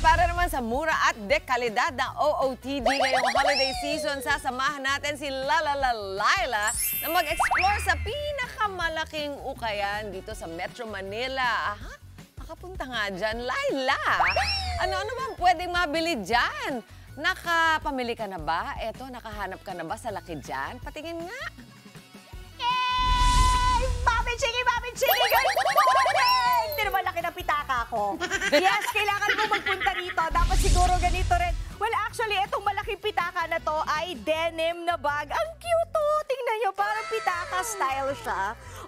para naman sa mura at dekalidad ng OOTD ngayong holiday season, sasamahan natin si Laila na mag-explore sa pinakamalaking ukayan dito sa Metro Manila. Aha, nakapunta nga dyan. Laila, ano-ano bang pwedeng mabili dyan? Nakapamili ka na ba? Eto, nakahanap ka na ba sa laki dyan? Patingin nga. Yay! Mami Chiki! Good morning! Hindi naman laki ng pitaka ko. Yes, kailangan mo magpunta rito. Dapat siguro ganito rin. Well, actually, itong malaking pitaka na to ay denim na bag. Ang cute to! Tingnan nyo, parang pitaka style siya.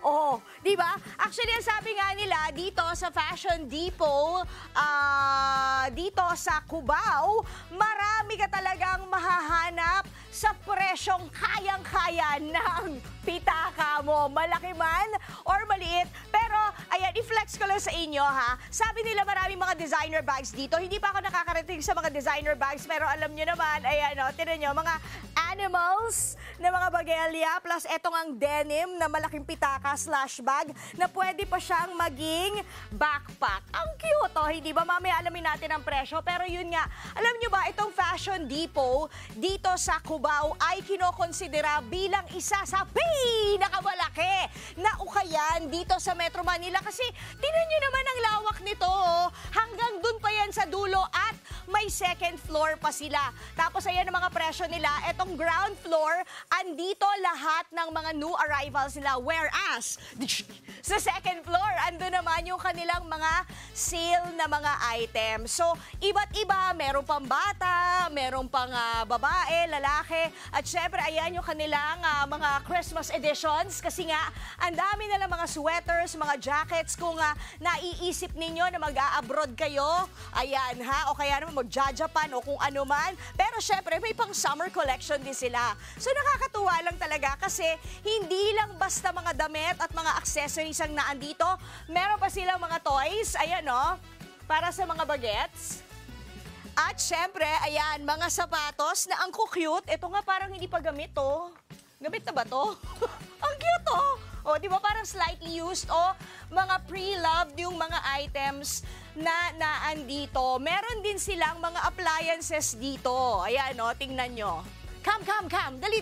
Oh, di ba? Actually, ang sabi nga nila, dito sa Fashion Depot, dito sa Cubao, marami ka talagang mahahanap sa presyong kayang-kaya ng pitaka mo. Malaki man or maliit. Pero, ayan, i-flex ko lang sa inyo, ha? Sabi nila maraming mga designer bags dito. Hindi pa ako nakakarating sa mga designer bags, pero alam nyo naman, ayan, o, tinan nyo, mga animals na mga bagelya, plus etong ang denim na malaking pitaka / bag na pwede pa siyang maging backpack. Ang cute, oh, hindi ba? Mamaya alamin natin ang presyo, pero yun nga, alam nyo ba, itong Fashion Depot dito sa Cubao ay kinokonsidera bilang isa sa pinakamalaki na ukayan dito sa Metro Manila kasi tinan nyo naman ang lawak nito, oh. Hanggang dun pa yan sa dulo at may second floor pa sila. Tapos ayan ang mga presyo nila. Etong ground floor, andito lahat ng mga new arrivals nila. Whereas, sa second floor, ando naman yung kanilang mga sale na mga items. So, iba't iba. Meron pang bata, meron pang babae, lalaki. At syempre, ayan yung kanilang mga Christmas editions. Kasi nga, ang dami na lang mga sweaters, mga jackets. Kung naiisip ninyo na mag-a-abroad kayo, ayan ha, o kaya naman mag-Japan o kung ano man. Pero syempre, may pang summer collection din sila. So nakakatuwa lang talaga kasi hindi lang basta mga damit at mga accessories ang naandito. Meron pa silang mga toys, ayan o, para sa mga bagets. At syempre, ayan, mga sapatos na ang cute. Ito nga parang hindi pa gamit to. Gamit na ba to? Ang cute to. O, di ba parang slightly used? O, mga pre-loved yung mga items na naandito. Meron din silang mga appliances dito. Ayan, o, tingnan nyo. Come. Dali.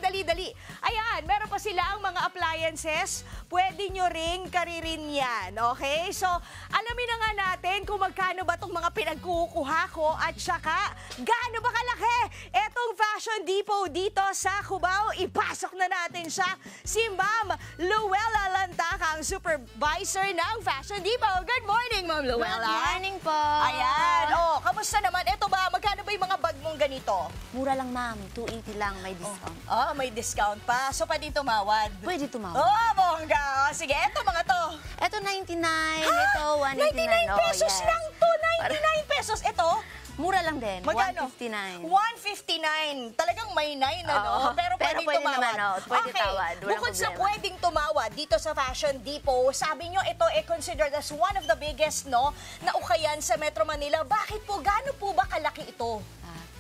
Ayan, meron pa silang mga appliances. Pwede nyo ring karirin yan, okay? So, alamin na nga natin kung magkano ba itong mga pinagkukuha ko at saka gaano ba kalaki etong Fashion Depot dito sa Cubao. Ipasok na natin siya, si Ma'am Luella Lantakang, supervisor ng Fashion Depot. Good morning, Ma'am Luella. Good morning po. Ayan, oh, kamusta naman? Ito ba, magkano ba yung mga bag mong ganito? Mura lang, ma'am. 280 lang, may discount. Oh, may discount pa. So, pwede tumawad. Pwede tumawad. Oh, bongga. Oh, sige, eto mga to. Ito 99, ito 189. 99 pesos yes. lang to. 99 pesos. Ito, Mura lang din. magkano? 159. 159. Talagang may 9, ano? Oo. Pero Pero pwedeng pwede tumawad. naman, oh. Pwede okay. tawad. Walang Bukod sa problema. pwedeng tumawad dito sa Fashion Depot, sabi nyo ito considered as one of the biggest, no, na ukayan sa Metro Manila. Bakit po? Gaano po ba kalaki ito?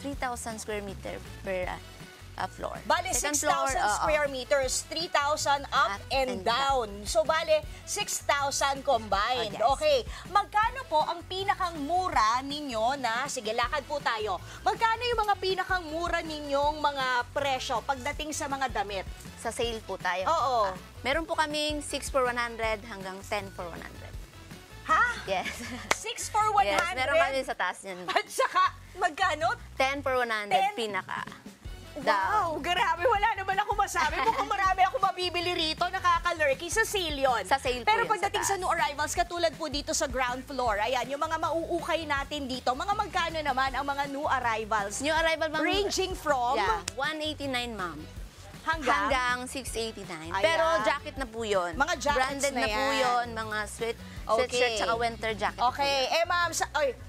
3,000 square meter per floor. Bale, Second 6,000 floor, square meters, 3,000 up and down. So, bale, 6,000 combined. Oh, yes. Okay. Magkano po ang pinakang mura ninyo na, sige, lakad po tayo. Magkano yung mga pinakang mura ninyong mga presyo pagdating sa mga damit? Sa sale po tayo. Oo. Meron po kaming 6 for 100 hanggang 10 for 100. Ha? Yes. 6 for 100? Yes, meron kami sa taas niyan. At saka, magkano? 10 for 100, 10? pinaka. Wow, grabe. Wala naman ako masabi. Mukhang marami ako mabibili rito. Nakaka-lurky sa sale yun. Sa sale po Pero yun, pagdating sa sa new arrivals, katulad po dito sa ground floor, ayan, yung mga mauukay natin dito, mga magkano naman ang mga new arrivals? New arrival, ma'am. Ranging from Yeah, 189, ma'am. hanggang Hanggang 689. Ayan. Pero jacket na po yun. Mga jackets Branded na na po yan. yun. Mga sweatshirt Okay. tsaka winter jacket. Okay, ma'am,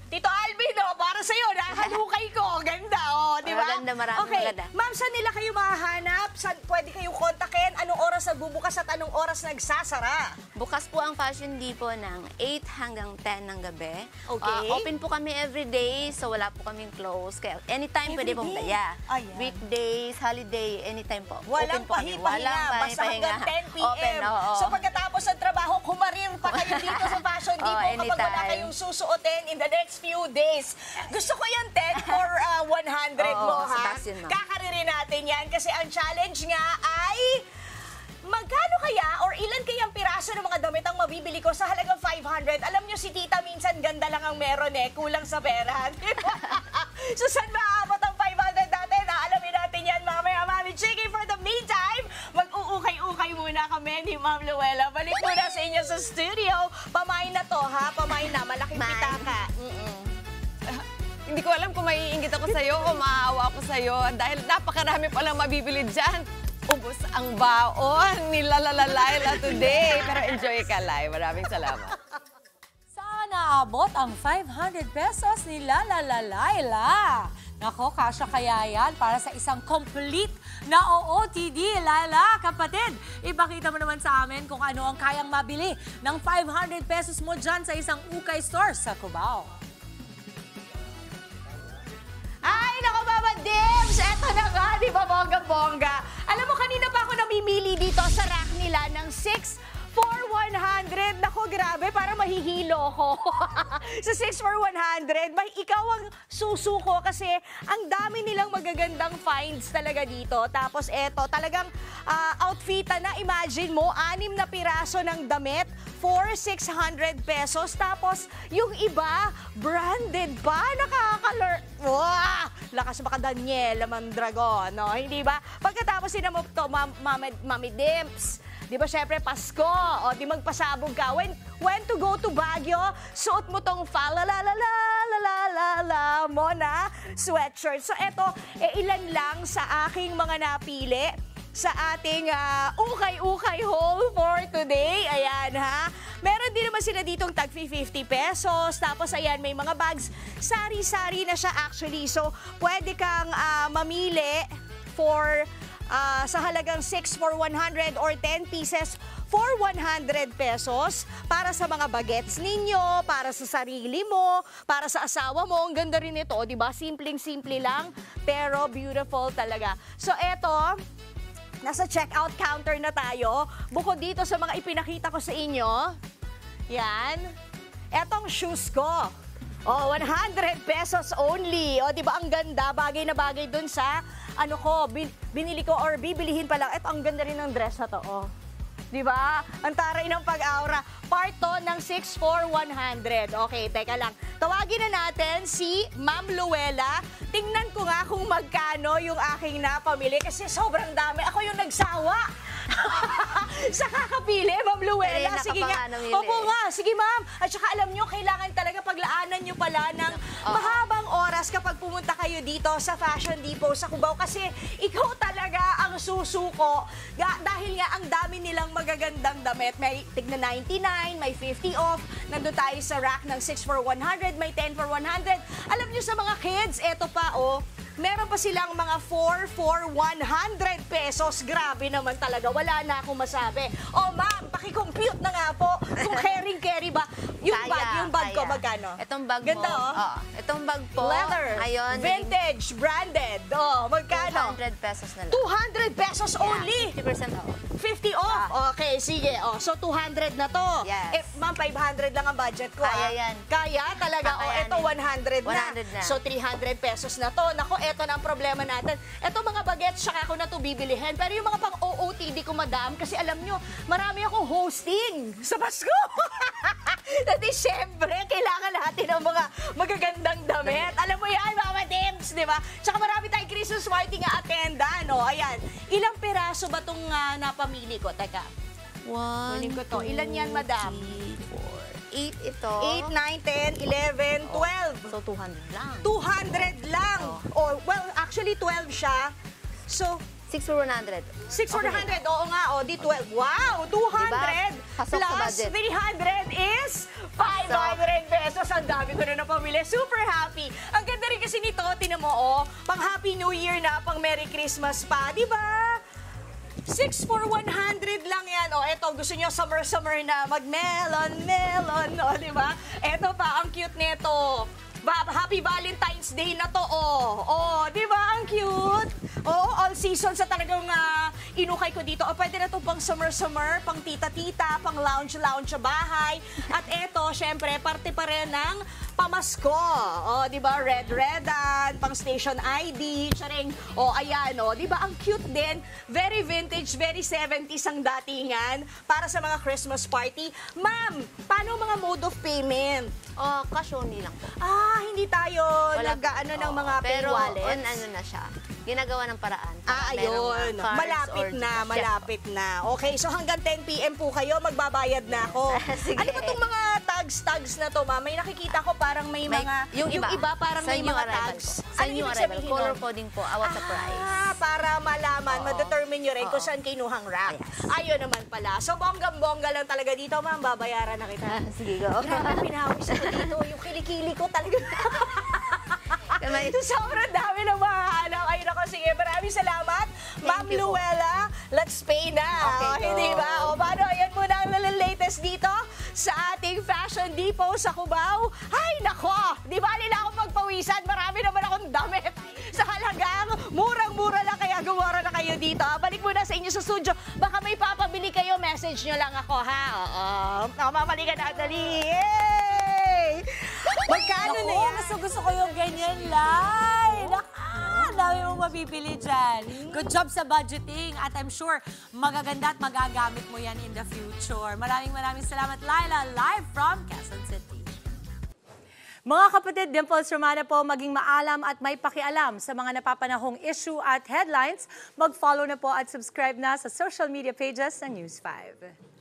Tito Alvin, para sa'yo, halukay ko. Ganda, di ba? Maganda, maraming okay. maganda. Ma'am, saan nila kayo mahahanap? Saan pwede kayong kontakin? Anong oras nagbubukas at anong oras nagsasara? Bukas po ang Fashion Depot ng 8 hanggang 10 ng gabi. Okay. Open po kami everyday, so wala po kaming close. Kaya anytime pwede pong Everyday? yeah. Ayan. Weekdays, holiday, anytime po. Walang Open po kami. pahi-pahinga, basta hanggang 10 p.m. Open, oo. So pagkatapos ng trabaho, kumarir pa kayo dito sa Fashion Hindi po kapag wala anytime. kayong susuotin in the next few days. Gusto ko yung 10 for 100 mo, Oo, sa ha? taas yun, ma'am. Kakariri natin yan kasi ang challenge nga ay magkano kaya or ilan kayang piraso ng mga damit ang mabibili ko sa halagang 500? Alam nyo, si tita minsan ganda lang ang meron kulang sa pera. So saan maaabot ang 500 natin? Alamin natin yan mamaya, Mami Chiki. For the meantime, mag-uukay-ukay muna kami ni Ma'am Luella. Balik muna sa inyo sa studio. Pamain na to, ha? Pamain na. Malaking Mine. pitaka. Hindi ko alam kung maiinggit ako sa'yo o maawa ako sa'yo dahil napakarami palang mabibili dyan. Ubus ang baon ni Laila today. Pero enjoy ka, Lai. Maraming salamat. Sana abot ang 500 pesos ni Laila. Nako, kasya kaya yan para sa isang complete na OOTD. Laila, kapatid, ipakita mo naman sa amin kung ano ang kayang mabili ng 500 pesos mo dyan sa isang ukay store sa Cubao. Ay, naku, Mama Dims! Eto na nga, di ba, bongga-bongga? Alam mo, kanina pa ako namimili dito sa rack nila ng 6 for 100. Nako, grabe, para mahihilo ko. Sa 6 for 100, may ikaw ang susuko kasi ang dami nilang magagandang finds talaga dito. Tapos eto, talagang outfitan na. Imagine mo, 6 na piraso ng damit for 600 pesos. Tapos, yung iba, branded pa. Nakakalor... Wow! Lakas baka Daniela Mondragon, no? Hindi ba? Pagkatapos sinamop to, Mami Dimps, di ba, syempre, Pasko. O, di magpasabog ka. When to go to Baguio, suot mo tong fa-la-la-la-la-la-la-la mo na sweatshirt. So, eto, ilan lang sa aking mga napili sa ating ukay-ukay haul for today. Ayan, ha? Meron din naman sila ditong tag 50 pesos. Tapos, ayan, may mga bags. Sari-sari na siya actually. So, pwede kang mamili for sa halagang 6 for 100 or 10 pieces for 100 pesos para sa mga bagets ninyo, para sa sarili mo, para sa asawa mo. Ang ganda rin ito, di ba? Simpleng-simple lang, pero beautiful talaga. So, eto, nasa checkout counter na tayo. Bukod dito sa mga ipinakita ko sa inyo, yan, etong shoes ko. Oh, 100 pesos only. O, di ba ang ganda? Bagay na bagay dun sa ano ko, binili ko or bibilihin pa lang. Ito, ang ganda rin ng dress na to, oh. Di ba? Ang taray ng pag-aura. Part to ng 6 for 100. Okay, teka lang. Tawagin na natin si Ma'am Luella. Tingnan ko nga kung magkano yung aking napamili kasi sobrang dami. Ako yung nagsawa. Sa kakapili, Ma'am Luella. Sige nga. Opo nga. Sige, Ma'am. At saka alam nyo, kailangan talaga paglaanan nyo pala ng mahabang oras kapag pumunta kayo dito sa Fashion Depot sa Cubao kasi ikaw talaga ang susuko. Dahil nga ang dami nilang magagandang damit. May tigna 99, may 50 off. Nandun tayo sa rack ng 6 for 100, may 10 for 100. Alam nyo sa mga kids, eto pa, oh. Meron pa silang mga 4 for 100 pesos. Grabe naman talaga. Wala na akong masabi. Oh, ma'am, paki-compute na nga po kung carry ba. Yung bag ko, magkano? Itong bag Ganda, mo. oh. Itong bag po. Leather. Ngayon, Vintage. Branded. Oh, magkano? 200 pesos na lang. 200 pesos only. 50% off. 50 off? Okay, sige. Oh, so 200 na to. Yes. Ma'am, 500 lang ang budget ko. Kaya yan. Kaya talaga. Oh, Kakayanin. eto 100 na. 100 na. So 300 pesos na to. Nako, eto na ang problema natin. Eto mga bagets, saka ako na to bibilihin. Pero yung mga pang OOTD ko, madam, kasi alam nyo, marami akong hosting sa Pasko. Dati, syempre, kailangan natin ng mga magagandang damit. Alam mo yan, Mama Dims, di ba? Tsaka marami tayong Christmas party nga attenda, no? Ayan. Ilang peraso ba itong napamili ko? Teka. Kunin ko to. Ilan yan, madam? 8 ito. 8, 9, 10, 11, 12. So, 200 lang. 200 lang. Or, well, actually, 12 siya. So, 6 for 100. 6 for 100. Oo nga, oh, di 12. Wow, 200 Diba? Pasok sa plus budget. 300 is 500 pesos. Ang dami ko na napamili. Super happy. Ang ganda rin kasi nito, tinan mo, oh, pang Happy New Year na, pang Merry Christmas pa, di ba? 6 for 100 lang yan. O, eto, gusto nyo summer-summer na mag-melon, o, di ba? Eto pa, ang cute nito. Happy Valentine's Day na to, oh, di ba? Ang cute. Oh, all season sa talagang inukay ko dito. O, pwede na to pang summer-summer, pang tita-tita, pang lounge-lounge sa bahay. At eto, syempre, parte pa rin ng pamasko. O, di ba? Red-redan, pang station ID, charing. O, ayan, o. Di ba? Ang cute din. Very vintage, very 70s ang datingan para sa mga Christmas party. Ma'am, paano mga mode of payment? Cash only lang po. Hindi tayo nag-ano ng mga pay pero wallets. Pero ano na siya, ginagawa ng paraan. Ayun. Merong, cards Malapit or na, Gcash. malapit na. Okay, so hanggang 10 p.m. po kayo, magbabayad na ako. Sige. Ano ba itong mga tags na to, ma'am? May nakikita ko parang may mga... Yung iba parang sa may new mga arrival tags. po. Sa Ano new ibig arrival, sabihin color nun? coding po, what's the price. Para malaman, Oo. ma-determine nyo rin kung Oo. saan kinuhang wrap. Yes. Ayun naman pala. So, bonggang-bongga lang talaga dito, ma'am. Babayaran na kita. Sige, go. Grabe, pinawis ko dito. Yung kilikili ko talaga. Kamay. Sobrang dami ng mga anak. Ayun ako, sige, maraming salamat. Ma'am you po. Luella, let's pay na. Okay, go. Hindi ba? O, paano? Ayan muna ang latest dito sa ating Fashion Depot sa Cubao. Ay, nako! Di ba nila ako magpawisan? Marami naman akong damit sa halagang murang-mura lang, kaya gumora na kayo dito. Balik muna sa inyo sa studio. Baka may papabili kayo, message nyo lang ako, ha? Oo. Mamalikan na, dali. Yay! Magkano na yan? Gusto ko yung ganyan, Lai. Dami mong mabibili dyan. Good job sa budgeting at I'm sure magaganda at magagamit mo yan in the future. Maraming salamat, Laila, live from Quezon City. Mga kapatid, Dimples Romana po, maging maalam at may pakialam sa mga napapanahong issue at headlines. Mag-follow na po at subscribe na sa social media pages ng News 5.